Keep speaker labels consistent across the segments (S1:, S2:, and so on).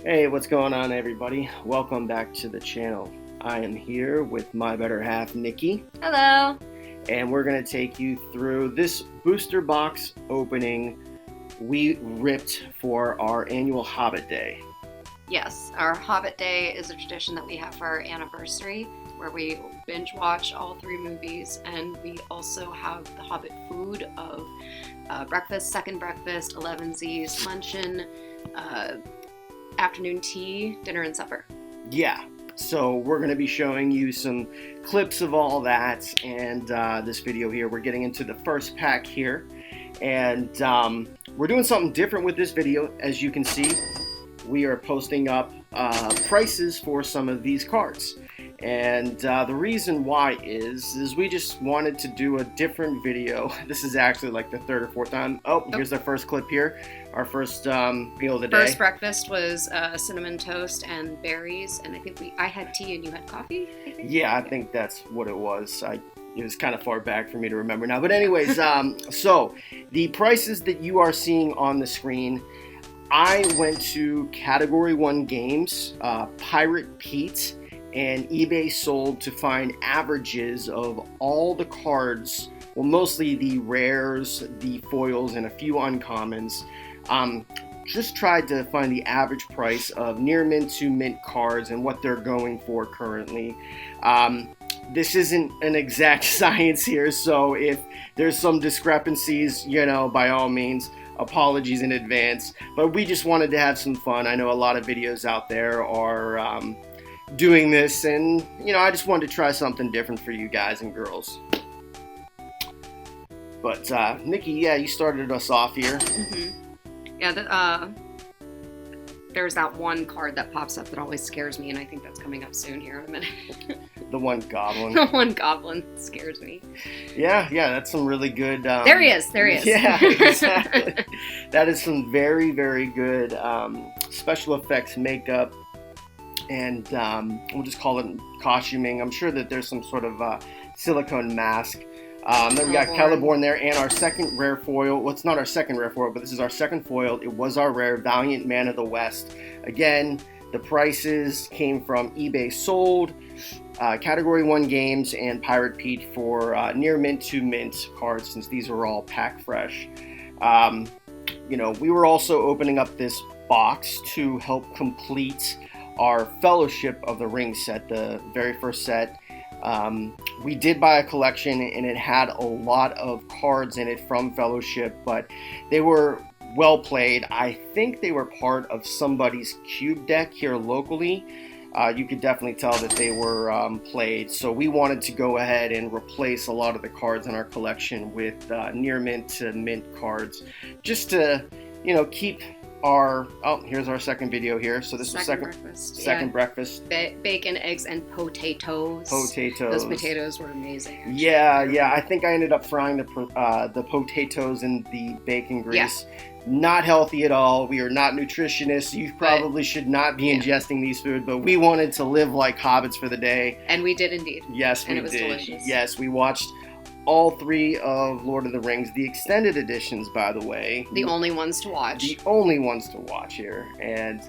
S1: Hey, what's going on, everybody? Welcome back to the channel. I am here with my better half, Nikki.
S2: Hello.
S1: And we're going to take you through this booster box opening we ripped for our annual Hobbit Day.
S2: Yes, our Hobbit Day is a tradition that we have for our anniversary where we binge watch all 3 movies, and we also have the Hobbit food of breakfast, second breakfast, 11Z's, luncheon, afternoon tea, dinner, and supper.
S1: Yeah, so we're going to be showing you some clips of all that, and this video here, we're getting into the first pack here, and we're doing something different with this video. As you can see, we are posting up prices for some of these cards, and the reason why is we just wanted to do a different video. This is actually like the 3rd or 4th time. Here's our first clip here. Our first meal of the day.
S2: First breakfast was cinnamon toast and berries, and I think I had tea and you had coffee, I think?
S1: Yeah, I think that's what it was. It was kind of far back for me to remember now. But anyways, so the prices that you are seeing on the screen, I went to Category 1 Games, Pirate Pete, and eBay Sold to find averages of all the cards, well, mostly the rares, the foils, and a few uncommons. Just tried to find the average price of near mint to mint cards and what they're going for currently. This isn't an exact science here, so if there's some discrepancies, by all means, apologies in advance. But we just wanted to have some fun. I know a lot of videos out there are doing this, and I just wanted to try something different for you guys and girls. But Nikki, yeah, you started us off here.
S2: Mm-hmm. Yeah, there's that one card that pops up that always scares me, and I think that's coming up soon here in a minute.
S1: The one goblin.
S2: The one goblin scares me.
S1: Yeah, that's some really good...
S2: There he is.
S1: Yeah, exactly. That is some very, very good special effects makeup, and we'll just call it costuming. I'm sure that there's some sort of silicone mask. Then we got Celeborn there, and our second rare foil. Well, it's not our second rare foil, but this is our second foil. It was our rare Valiant Man of the West. Again, the prices came from eBay Sold, Category 1 Games, and Pirate Pete for near mint to mint cards, since these are all pack fresh. We were also opening up this box to help complete our Fellowship of the Ring set, the very first set. We did buy a collection, and it had a lot of cards in it from Fellowship, but they were well played. I think they were part of somebody's cube deck here locally. You could definitely tell that they were played, so we wanted to go ahead and replace a lot of the cards in our collection with near mint to mint cards, just to keep our... here's our second video here. So this was second breakfast.
S2: Bacon, eggs, and potatoes. Those potatoes were amazing. Actually.
S1: Yeah. I think I ended up frying the potatoes in the bacon grease. Yeah. Not healthy at all. We are not nutritionists. You probably should not be ingesting these food, but we wanted to live like hobbits for the day.
S2: And we did indeed.
S1: Yes, we did.
S2: And it was delicious.
S1: Yes, we watched all 3 of Lord of the Rings, the extended editions, by the way.
S2: The only ones to watch.
S1: The only ones to watch here. And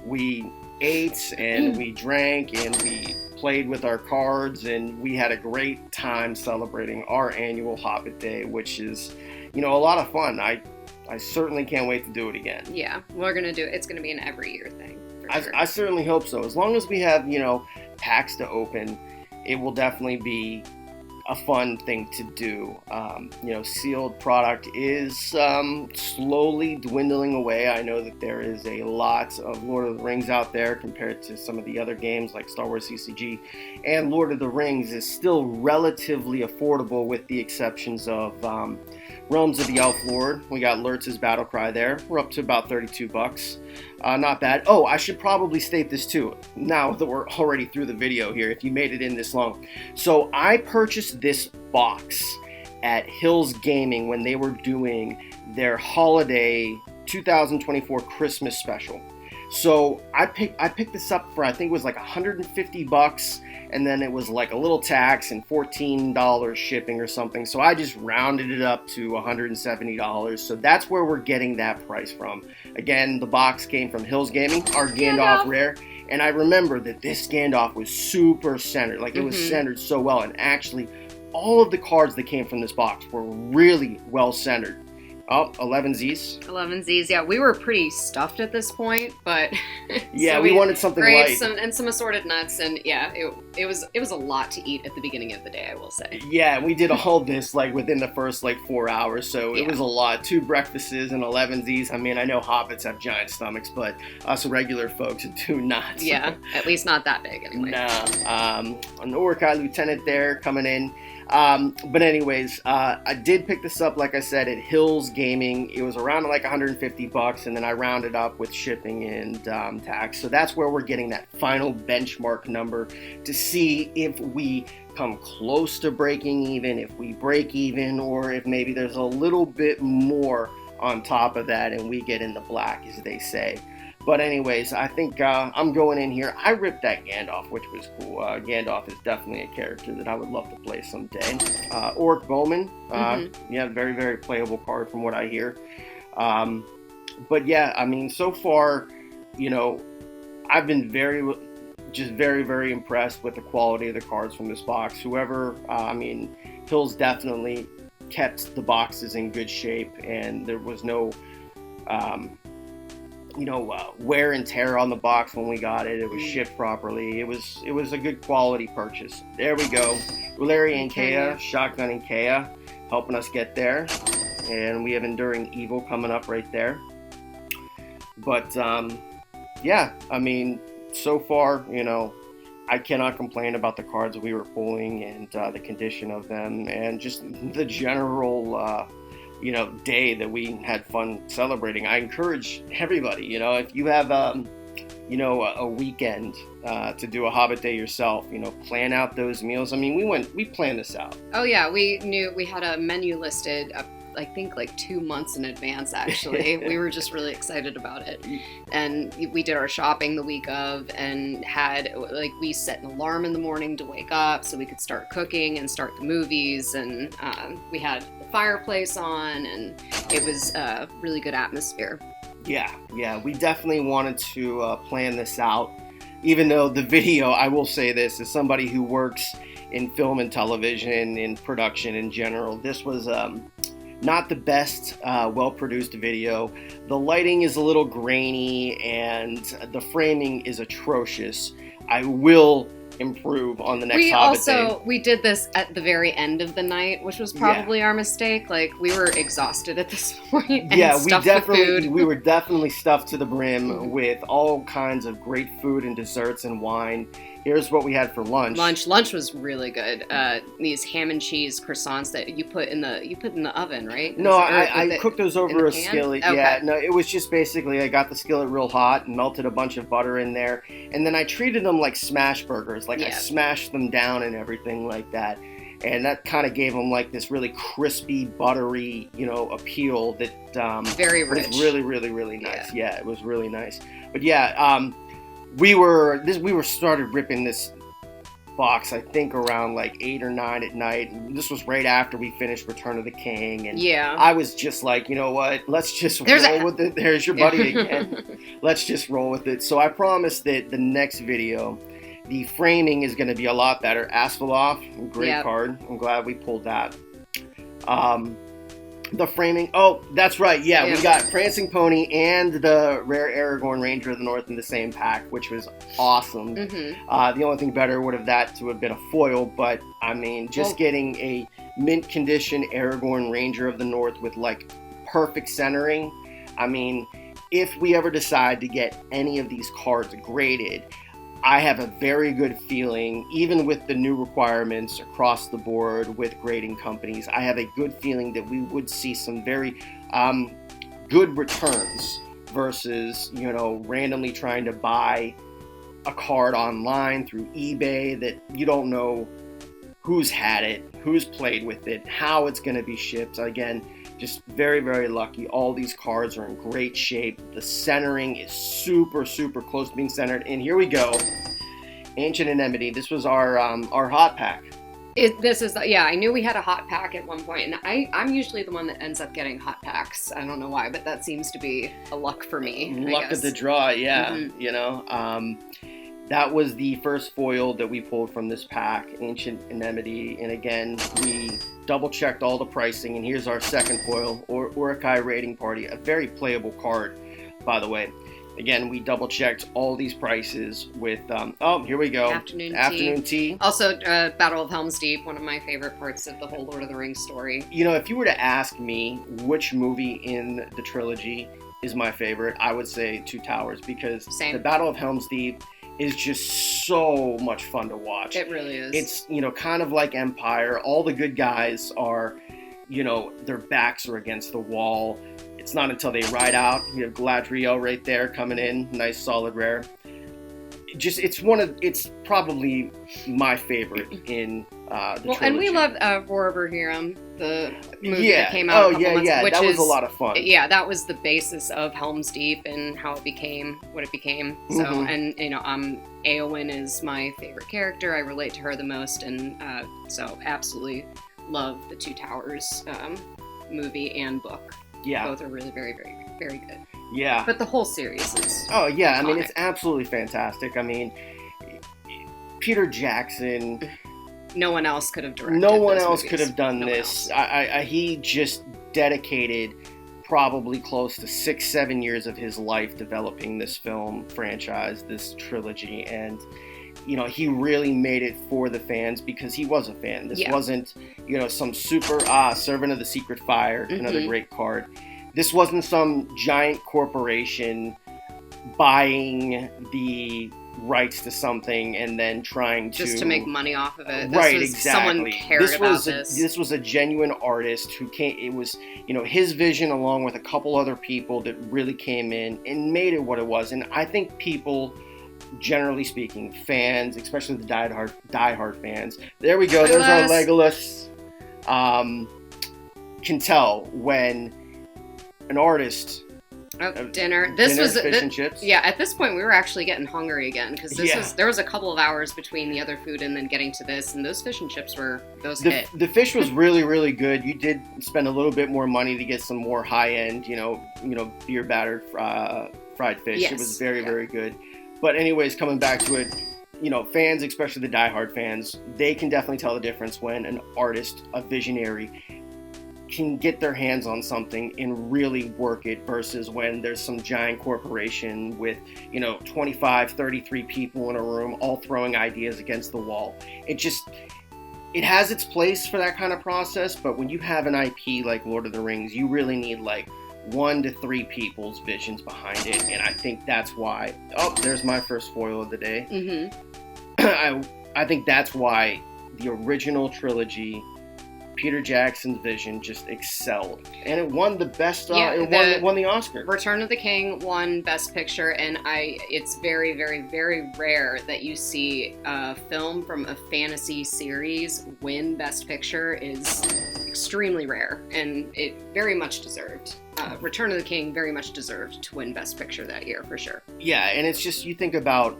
S1: we ate, and we drank, and we played with our cards, and we had a great time celebrating our annual Hobbit Day, which is, a lot of fun. I certainly can't wait to do it again.
S2: Yeah, we're going to do it. It's going to be an every year thing. For sure.
S1: I certainly hope so. As long as we have, packs to open, it will definitely be a fun thing to do. Sealed product is slowly dwindling away. I know that there is a lot of Lord of the Rings out there compared to some of the other games like Star Wars TCG, and Lord of the Rings is still relatively affordable with the exceptions of Realms of the Elf Lord. We got Lurtz's Battle Cry there. We're up to about $32. Not bad. Oh, I should probably state this too, now that we're already through the video here, if you made it in this long. So I purchased this box at Hills Gaming when they were doing their holiday 2024 Christmas special. So I picked this up for, I think it was like $150, and then it was like a little tax and $14 shipping or something. So I just rounded it up to $170. So that's where we're getting that price from. Again, the box came from Hills Gaming, our Gandalf rare. And I remember that this Gandalf was super centered. Like, it was centered so well. And actually, all of the cards that came from this box were really well centered. Oh, 11Zs.
S2: 11Zs, yeah. We were pretty stuffed at this point, but...
S1: Yeah, so we wanted something light.
S2: And some assorted nuts, and yeah, it was a lot to eat at the beginning of the day, I will say.
S1: Yeah, we did all this, like, within the first, like, 4 hours, so it was a lot. 2 breakfasts and 11Zs. I mean, I know hobbits have giant stomachs, but us regular folks do not.
S2: Yeah, at least not that big, anyway.
S1: Nah. An Urkai Lieutenant there coming in. But anyways, I did pick this up, like I said, at Hills Gaming. It was around like $150, and then I rounded up with shipping and tax. So that's where we're getting that final benchmark number to see if we come close to breaking even, if we break even, or if maybe there's a little bit more on top of that and we get in the black, as they say. But anyways, I think I'm going in here. I ripped that Gandalf, which was cool. Gandalf is definitely a character that I would love to play someday. Orc Bowman, yeah, very, very playable card from what I hear. But yeah, I mean, so far, you know, I've been very, very impressed with the quality of the cards from this box. Whoever, I mean, Hills definitely kept the boxes in good shape, and there was no... wear and tear on the box when we got it. It was shipped properly. It was a good quality purchase. There we go. Uleri and Kea, Shotgun and Kea, helping us get there. And we have Enduring Evil coming up right there. But, yeah, I mean, so far, you know, I cannot complain about the cards we were pulling and the condition of them and just the general... day that we had fun celebrating. I encourage everybody, if you have, a weekend to do a Hobbit day yourself, plan out those meals. I mean, we planned this out.
S2: Oh yeah, we knew we had a menu listed, I think like 2 months in advance, actually. We were just really excited about it. And we did our shopping the week of and we set an alarm in the morning to wake up so we could start cooking and start the movies. And we had the fireplace on, and it was a really good atmosphere. Yeah, we definitely wanted to plan this out. Even though the video, I will say this, as somebody who works in film and television, in production in general, this was... not the best well-produced video. The lighting is a little grainy and the framing is atrocious. I will improve on the next Hobbit day. We did this at the very end of the night, which was probably our mistake. Like, we were exhausted at this point. And
S1: we were definitely stuffed to the brim with all kinds of great food and desserts and wine. Here's what we had for lunch.
S2: Lunch was really good. These ham and cheese croissants that you put in the oven, right?
S1: No, I cooked those over a skillet. Okay. Yeah, no, it was just basically I got the skillet real hot and melted a bunch of butter in there, and then I treated them like smash burgers. Like I smashed them down and everything like that, and that kind of gave them like this really crispy, buttery, appeal that
S2: very rich.
S1: Was really, really, really nice. Yeah, it was really nice. But yeah, we were started ripping this box, I think, around like 8 or 9 at night. This was right after we finished Return of the King, and I was just like, you know what? Let's just roll with it. There's your buddy again. Let's just roll with it. So I promise that the next video, the framing is going to be a lot better. Asfaloff, great card. I'm glad we pulled that. The framing. Oh, that's right. Yeah, we got Prancing Pony and the rare Aragorn Ranger of the North in the same pack, which was awesome. The only thing better would have been a foil, but I mean, getting a mint condition Aragorn Ranger of the North with like perfect centering. I mean, if we ever decide to get any of these cards graded, I have a very good feeling, even with the new requirements across the board with grading companies, I have a good feeling that we would see some very good returns versus, randomly trying to buy a card online through eBay that you don't know who's had it, who's played with it, how it's going to be shipped. Again, Just very, very lucky. All these cards are in great shape. The centering is super, super close to being centered. And here we go. Ancient Anemone. This was our hot pack.
S2: I knew we had a hot pack at one point, and I'm usually the one that ends up getting hot packs. I don't know why, but that seems to be a luck for me.
S1: Luck of the draw, yeah. Mm-hmm. That was the first foil that we pulled from this pack, Ancient Anemone, and again, we double-checked all the pricing, and here's our second foil, Urukai Raiding Party, a very playable card, by the way. Again, we double-checked all these prices with, here we go. Afternoon Tea.
S2: Also, Battle of Helm's Deep, one of my favorite parts of the whole Lord of the Rings story.
S1: If you were to ask me which movie in the trilogy is my favorite, I would say Two Towers, because the Battle of Helm's Deep is just so much fun to watch.
S2: It really is.
S1: It's, kind of like Empire. All the good guys are, their backs are against the wall. It's not until they ride out. You have Galadriel right there coming in, nice solid rare. It's probably my favorite in the trilogy.
S2: And we love Roar of Rohirrim, the movie that came out a couple months ago.
S1: That was a lot of fun.
S2: Yeah, that was the basis of Helm's Deep and how it became what it became. So, and Éowyn is my favorite character. I relate to her the most, and so absolutely love the Two Towers movie and book.
S1: Yeah.
S2: Both are really very, very, very good.
S1: Yeah.
S2: But the whole series is
S1: iconic.
S2: I mean,
S1: it's absolutely fantastic. I mean, Peter Jackson.
S2: No one else could have directed
S1: No one
S2: those
S1: else
S2: movies.
S1: could have done this. He just dedicated probably close to 6-7 years of his life developing this film franchise, this trilogy, and he really made it for the fans because he was a fan. This wasn't, some super, Servant of the Secret Fire, another great card. This wasn't some giant corporation buying the rights to something and then trying
S2: just to make money off of it.
S1: Exactly.
S2: Someone cared about this.
S1: This was a genuine artist who came. It was, his vision along with a couple other people that really came in and made it what it was. And I think people, generally speaking, fans, especially the diehard fans. There we go. There's our Legolas. Can tell when an artist.
S2: Dinner.
S1: Fish and chips.
S2: Yeah, at this point we were actually getting hungry again because there was a couple of hours between the other food and then getting to this, and those fish and chips hit.
S1: The fish was really, really good. You did spend a little bit more money to get some more high end, beer battered fried fish.
S2: Yes.
S1: It was very, very good. But anyways, coming back to it, fans, especially the diehard fans, they can definitely tell the difference when an artist, a visionary, can get their hands on something and really work it versus when there's some giant corporation with 25, 33 people in a room all throwing ideas against the wall. It has its place for that kind of process, but when you have an IP like Lord of the Rings, you really need 1 to 3 people's visions behind it, and I think that's why there's my first foil of the day. I think that's why the original trilogy, Peter Jackson's vision, just excelled, and it won the best. It won the Oscar.
S2: Return of the King won Best Picture, and it's very, very, very rare that you see a film from a fantasy series win Best Picture. Is extremely rare, and it very much deserved. Return of the King very much deserved to win Best Picture that year for sure.
S1: Yeah, and it's just, you think about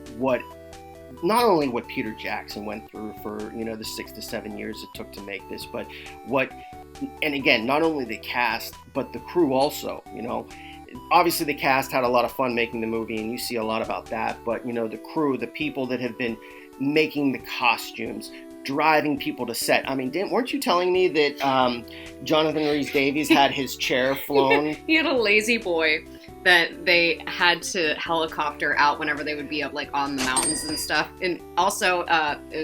S1: not only what Peter Jackson went through for, the 6 to 7 years it took to make this, but and again, not only the cast, but the crew also, Obviously the cast had a lot of fun making the movie, and you see a lot about that, but, the crew, the people that have been making the costumes, driving people to set. I mean, weren't you telling me that Jonathan Rhys-Davies had his chair flown?
S2: He had a lazy boy that they had to helicopter out whenever they would be up on the mountains and stuff. And also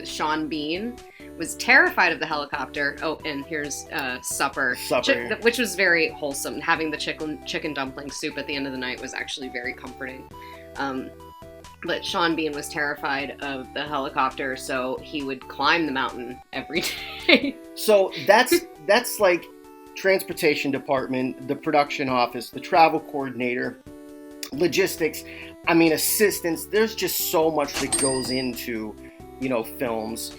S2: Sean Bean was terrified of the helicopter. Oh, and here's supper. Which was very wholesome. Having the chicken dumpling soup at the end of the night was actually very comforting. But Sean Bean was terrified of the helicopter, so he would climb the mountain every day.
S1: So that's like transportation department, the production office, the travel coordinator, logistics, assistants. There's just so much that goes into, films.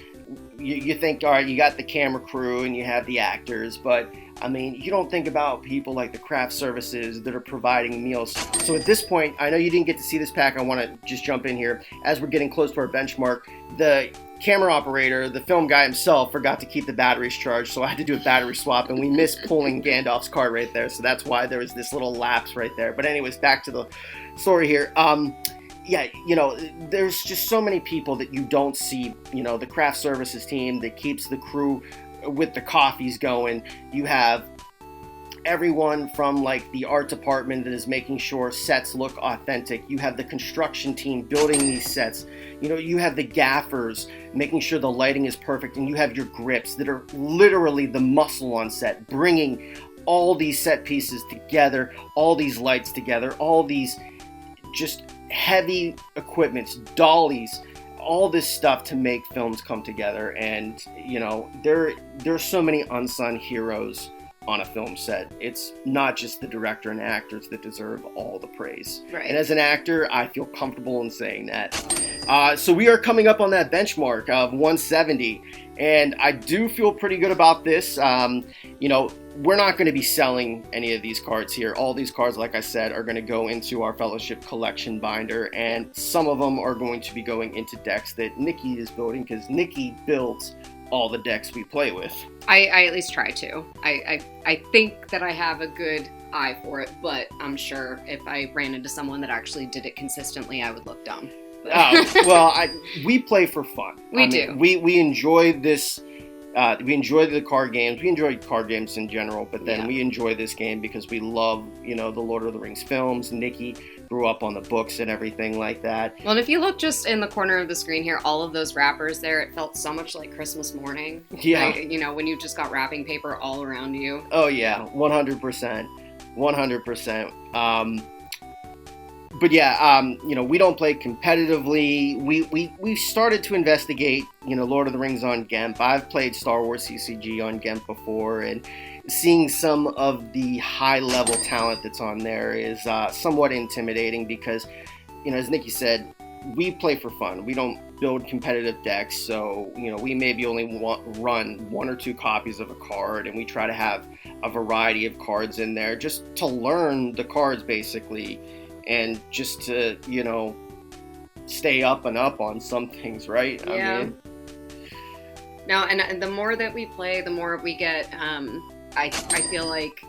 S1: You think, all right, you got the camera crew and you have the actors, but I mean, you don't think about people like the craft services that are providing meals. So at this point, I know you didn't get to see this pack. I want to just jump in here. As we're getting close to our benchmark, the camera operator, the film guy himself, forgot to keep the batteries charged, so I had to do a battery swap, and we missed pulling Gandalf's card right there, so that's why there was this little lapse right there. But anyways, back to the story here. Yeah, you know, there's just so many people that you don't see. You know, the craft services team that keeps the crew with the coffees going. You have everyone from like the art department that is making sure sets look authentic. You have the construction team building these sets. You know, you have the gaffers making sure the lighting is perfect, and you have your grips that are literally the muscle on set, bringing all these set pieces together, all these lights together, all these just heavy equipments, dollies, all this stuff to make films come together. And you know, there's so many unsung heroes on a film set. It's not just the director and actors that deserve all the praise.
S2: Right.
S1: And as an actor, I feel comfortable in saying that. So we are coming up on that benchmark of 170, and I do feel pretty good about this. You know, we're not going to be selling any of these cards here. All these cards, like I said, are going to go into our Fellowship collection binder, and some of them are going to be going into decks that Nikki is building, because Nikki builds all the decks we play with.
S2: I at least try to. I think that I have a good eye for it, but I'm sure if I ran into someone that actually did it consistently, I would look dumb.
S1: Well, we play for fun.
S2: We do.
S1: We enjoy this. We enjoy the card games. We enjoy card games in general, but then we enjoy this game because we love, you know, the Lord of the Rings films. Nikki grew up on the books and everything like that.
S2: Well, and if you look just in the corner of the screen here, all of those wrappers there, it felt so much like Christmas morning.
S1: Yeah.
S2: You know, when you just got wrapping paper all around you.
S1: Oh yeah, 100%. 100%. But yeah, you know, we don't play competitively. We started to investigate, you know, Lord of the Rings on GEMP. I've played Star Wars TCG on GEMP before, and seeing some of the high-level talent that's on there is somewhat intimidating because, you know, as Nikki said, we play for fun. We don't build competitive decks, so, you know, we maybe only run 1 or 2 copies of a card, and we try to have a variety of cards in there just to learn the cards, basically, and just to, you know, stay up and up on some things, right?
S2: Yeah.
S1: I mean,
S2: no, and the more that we play, the more we get, I feel like,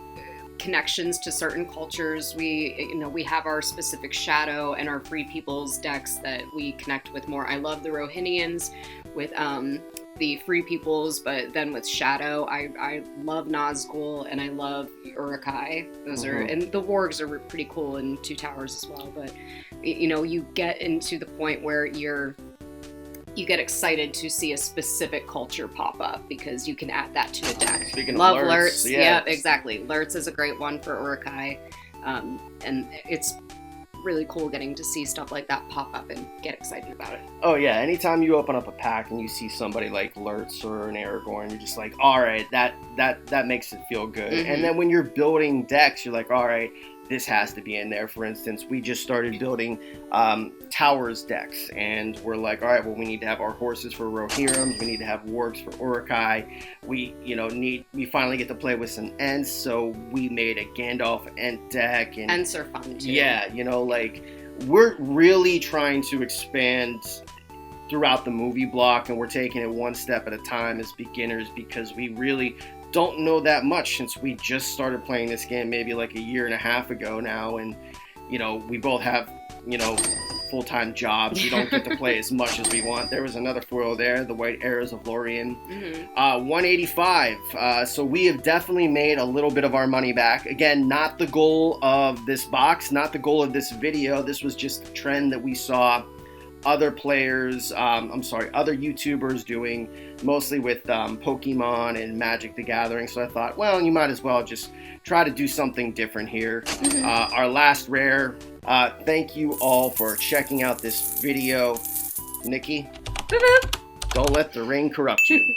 S2: connections to certain cultures. We have our specific Shadow and our Free Peoples decks that we connect with more. I love the Rohinians with the Free Peoples, but then with Shadow, I love Nazgul and I love Uruk-hai. Those are, and the Wargs are pretty cool in Two Towers as well. But you know, you get into the point where you get excited to see a specific culture pop up because you can add that to a deck.
S1: Speaking
S2: Love
S1: of
S2: Lurtz.
S1: yeah.
S2: Yeah, exactly. Lurtz is a great one for Uruk-hai. And it's really cool getting to see stuff like that pop up and get excited about it.
S1: Oh yeah, anytime you open up a pack and you see somebody like Lurtz or an Aragorn, you're just like, all right, that makes it feel good. And then when you're building decks, you're like, all right, this has to be in there. For instance, we just started building Towers decks, and we're like, all right, well, we need to have our horses for Rohirrim, we need to have wargs for Uruk-hai. We finally get to play with some Ents, so we made a Gandalf Ent deck. And
S2: Ents are fun too.
S1: Yeah, you know, like, we're really trying to expand throughout the movie block, and we're taking it one step at a time as beginners because we really don't know that much since we just started playing this game maybe like a year and a half ago now. And, you know, we both have, you know, full-time jobs. We don't get to play as much as we want. There was another foil there, the White Arrows of Lorien. 185. So we have definitely made a little bit of our money back. Again, not the goal of this box, not the goal of this video. This was just a trend that we saw other players, other YouTubers doing, mostly with Pokemon and Magic the Gathering. So I thought, well, you might as well just try to do something different here. Our last rare. Thank you all for checking out this video. Nikki, don't let the ring corrupt you.